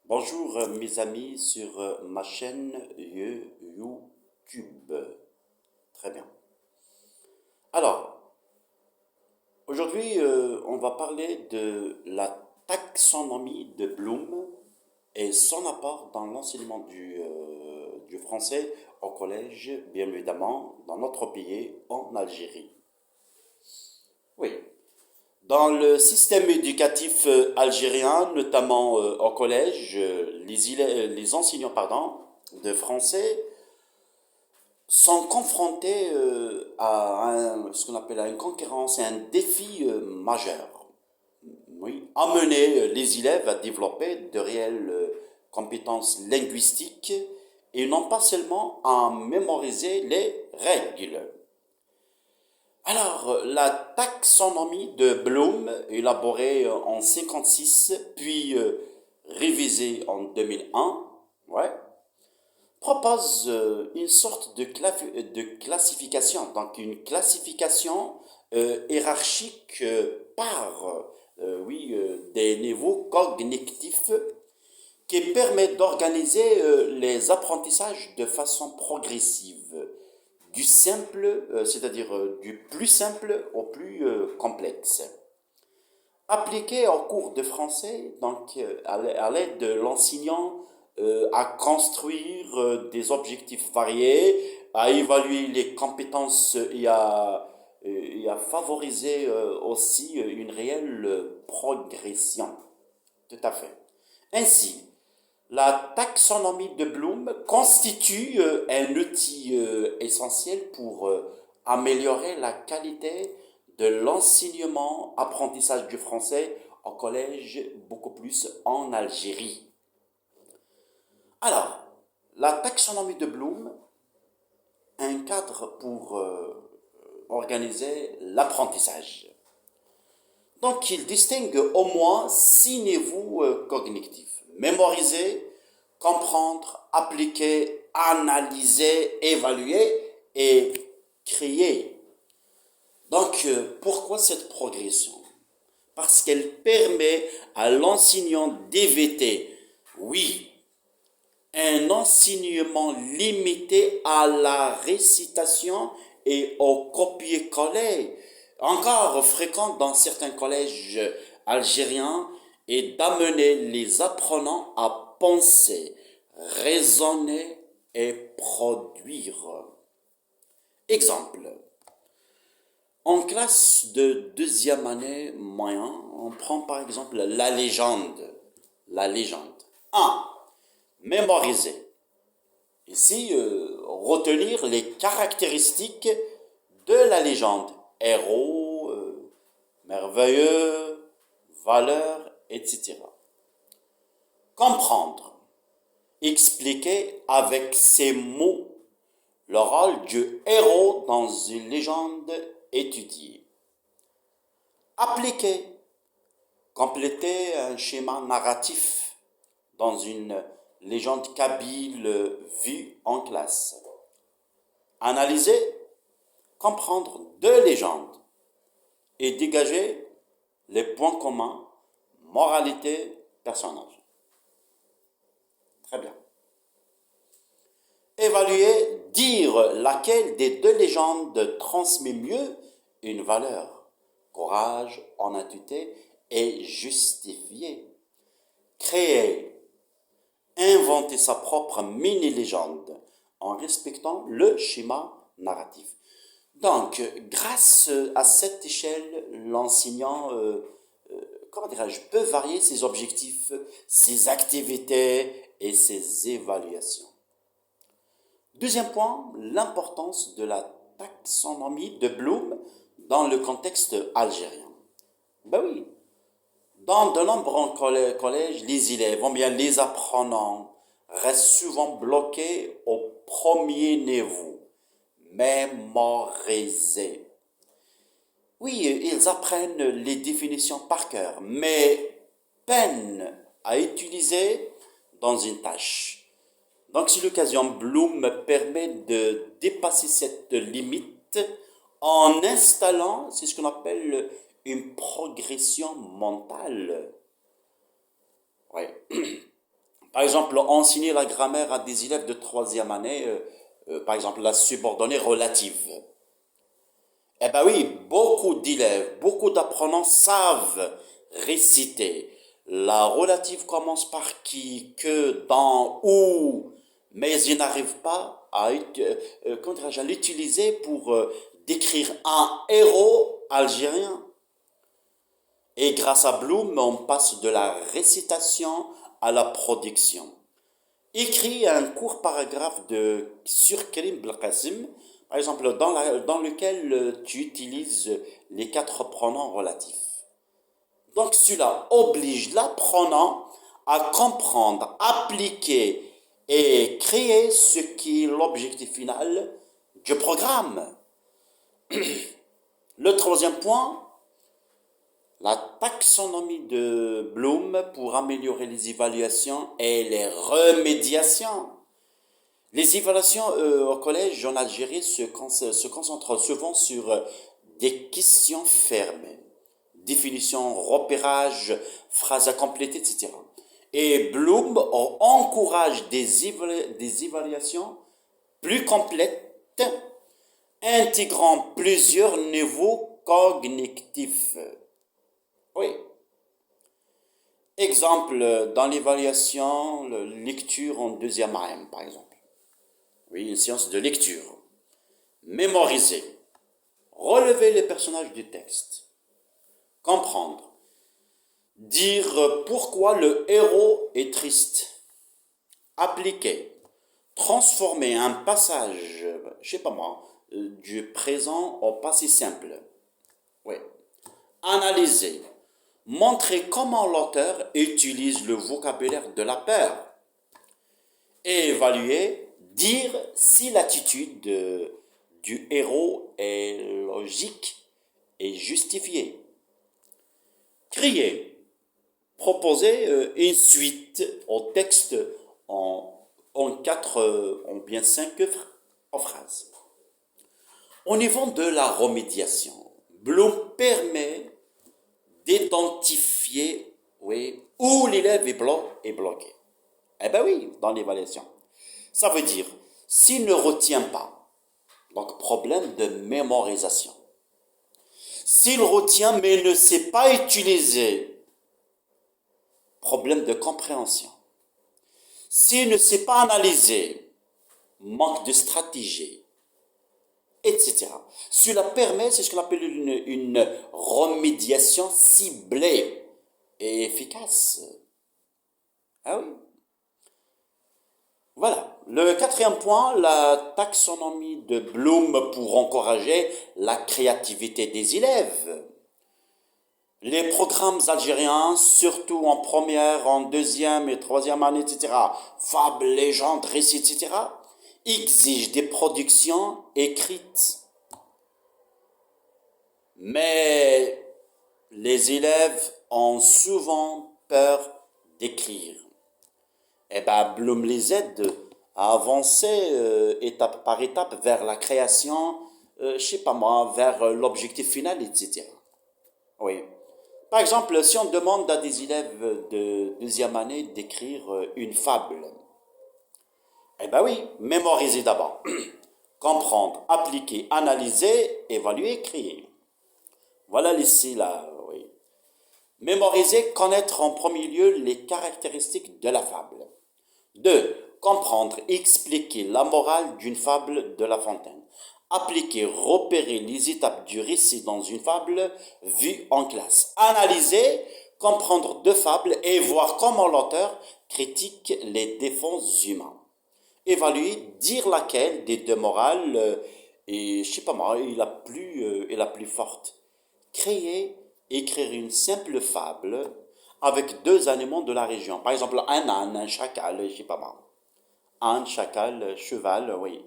Bonjour mes amis sur ma chaîne YouTube. Très bien. Alors, aujourd'hui, on va parler de la taxonomie de Bloom et son apport dans l'enseignement du français au collège, bien évidemment, dans notre pays, en Algérie. Oui. Dans le système éducatif algérien, notamment au collège, les enseignants de français sont confrontés ce qu'on appelle à une concurrence et un défi majeur. Oui, amener les élèves à développer de réelles compétences linguistiques et non pas seulement à mémoriser les règles. Alors, la taxonomie de Bloom, élaborée en 56, puis révisée en 2001, ouais, propose une sorte de classification, donc une classification hiérarchique par des niveaux cognitifs qui permet d'organiser les apprentissages de façon progressive, du simple, c'est-à-dire du plus simple au plus complexe. Appliqué au cours de français, donc à l'aide de l'enseignant, à construire des objectifs variés, à évaluer les compétences et à favoriser aussi une réelle progression. Tout à fait. Ainsi, la taxonomie de Bloom constitue un outil essentiel pour améliorer la qualité de l'enseignement-apprentissage du français au collège, beaucoup plus en Algérie. Alors, la taxonomie de Bloom, un cadre pour organiser l'apprentissage. Donc, il distingue au moins 6 niveaux cognitifs. Mémoriser, comprendre, appliquer, analyser, évaluer et créer. Donc, pourquoi cette progression? Parce qu'elle permet à l'enseignant d'éviter, oui, un enseignement limité à la récitation et au copier-coller, encore fréquent dans certains collèges algériens, et d'amener les apprenants à penser, raisonner et produire. Exemple, en classe de deuxième année moyen, on prend par exemple la légende. La légende. 1. Mémoriser. Ici, retenir les caractéristiques de la légende. Héros, merveilleux, valeur, etc. Comprendre. Expliquer avec ces mots le rôle du héros dans une légende étudiée. Appliquer. Compléter un schéma narratif dans une légende kabyle vue en classe. Analyser, comprendre deux légendes et dégager les points communs, moralité, personnage. Très bien. Évaluer, dire laquelle des deux légendes transmet mieux une valeur. Courage, honnêteté et justifier. Créer, inventer sa propre mini-légende en respectant le schéma narratif. Donc, grâce à cette échelle, l'enseignant, peut varier ses objectifs, ses activités et ses évaluations. Deuxième point, l'importance de la taxonomie de Bloom dans le contexte algérien. Ben oui, dans de nombreux collèges, les élèves, ou bien les apprenants, restent souvent bloqués au premier niveau, mémoriser. Oui, ils apprennent les définitions par cœur, mais peinent à utiliser dans une tâche. Donc, c'est l'occasion, Bloom permet de dépasser cette limite en installant, c'est ce qu'on appelle une progression mentale. Ouais. Par exemple, enseigner la grammaire à des élèves de troisième année, par exemple la subordonnée relative. Eh ben oui, beaucoup d'élèves, beaucoup d'apprenants savent réciter. La relative commence par qui, que, dans, où, mais ils n'arrivent pas à l'utiliser pour décrire un héros algérien. Et grâce à Bloom, on passe de la récitation à la production. Écrit un court paragraphe sur Karim Belkacem, par exemple, dans lequel tu utilises les quatre pronoms relatifs. Donc cela oblige l'apprenant à comprendre, appliquer et créer ce qui est l'objectif final du programme. Le troisième point, la taxonomie de Bloom pour améliorer les évaluations et les remédiations. Les évaluations au collège en Algérie se concentrent souvent sur des questions fermes, définition, repérage, phrases à compléter, etc. Et Bloom encourage des évaluations plus complètes, intégrant plusieurs niveaux cognitifs. Oui. Exemple, dans l'évaluation, lecture en deuxième AM, par exemple. Oui, une séance de lecture. Mémoriser. Relever les personnages du texte. Comprendre. Dire pourquoi le héros est triste. Appliquer. Transformer un passage, je sais pas moi, du présent au passé simple. Oui. Analyser. Montrer comment l'auteur utilise le vocabulaire de la peur. Et évaluer, dire si l'attitude du héros est logique et justifiée. Crier, proposer une suite au texte en bien cinq phrases. Au niveau de la remédiation, Bloom permet d'identifier où l'élève est bloqué. Eh bien oui, dans l'évaluation. Ça veut dire, s'il ne retient pas, donc problème de mémorisation. S'il retient mais ne sait pas utiliser, problème de compréhension. S'il ne sait pas analyser, manque de stratégie, etc. Cela permet, c'est ce qu'on appelle une remédiation ciblée et efficace. Ah oui. Voilà. Le quatrième point, la taxonomie de Bloom pour encourager la créativité des élèves. Les programmes algériens, surtout en première, en deuxième et troisième année, etc., fables, légendes, récits, etc., exigent des productions écrites. Mais les élèves ont souvent peur d'écrire. Eh bien, Bloom les aide à avancer étape par étape vers la création, je sais pas moi, vers l'objectif final, etc. Oui. Par exemple, si on demande à des élèves de deuxième année d'écrire une fable, eh bien oui, mémoriser d'abord, comprendre, appliquer, analyser, évaluer, créer. Voilà ici là, oui. Mémoriser, connaître en premier lieu les caractéristiques de la fable. 2. Comprendre, expliquer la morale d'une fable de La Fontaine. Appliquer, repérer les étapes du récit dans une fable vue en classe. Analyser, comprendre deux fables et voir comment l'auteur critique les défenses humains. Évaluer, dire laquelle des deux morales est, je sais pas moi, est la plus forte. Créer, écrire une simple fable avec deux animaux de la région. Par exemple, un âne, un chacal, je sais pas moi. Âne, chacal, cheval, oui.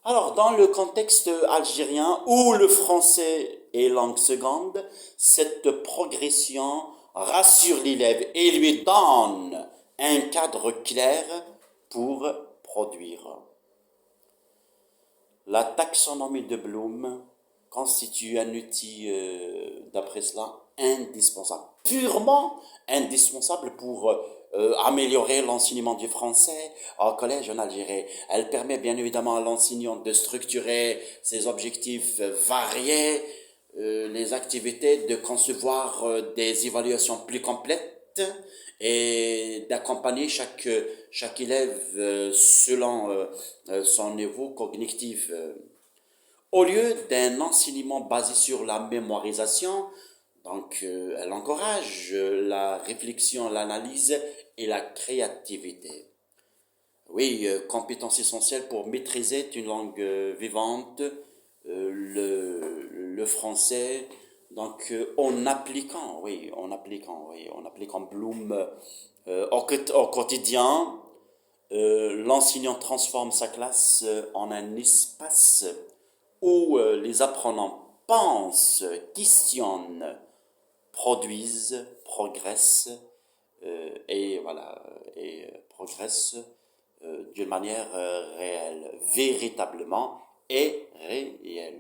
Alors, dans le contexte algérien où le français est langue seconde, cette progression rassure l'élève et lui donne un cadre clair pour produire. La taxonomie de Bloom constitue un outil, d'après cela, indispensable, purement indispensable pour améliorer l'enseignement du français au collège en Algérie. Elle permet bien évidemment à l'enseignant de structurer ses objectifs variés, les activités, de concevoir des évaluations plus complètes et d'accompagner chaque élève selon son niveau cognitif. Au lieu d'un enseignement basé sur la mémorisation, donc elle encourage la réflexion, l'analyse et la créativité. Oui, compétence essentielle pour maîtriser une langue vivante, le français. Donc, en appliquant Bloom au quotidien, l'enseignant transforme sa classe en un espace où les apprenants pensent, questionnent, produisent, progressent et voilà et progressent d'une manière réelle, véritablement et réellement.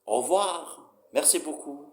Au revoir, merci beaucoup.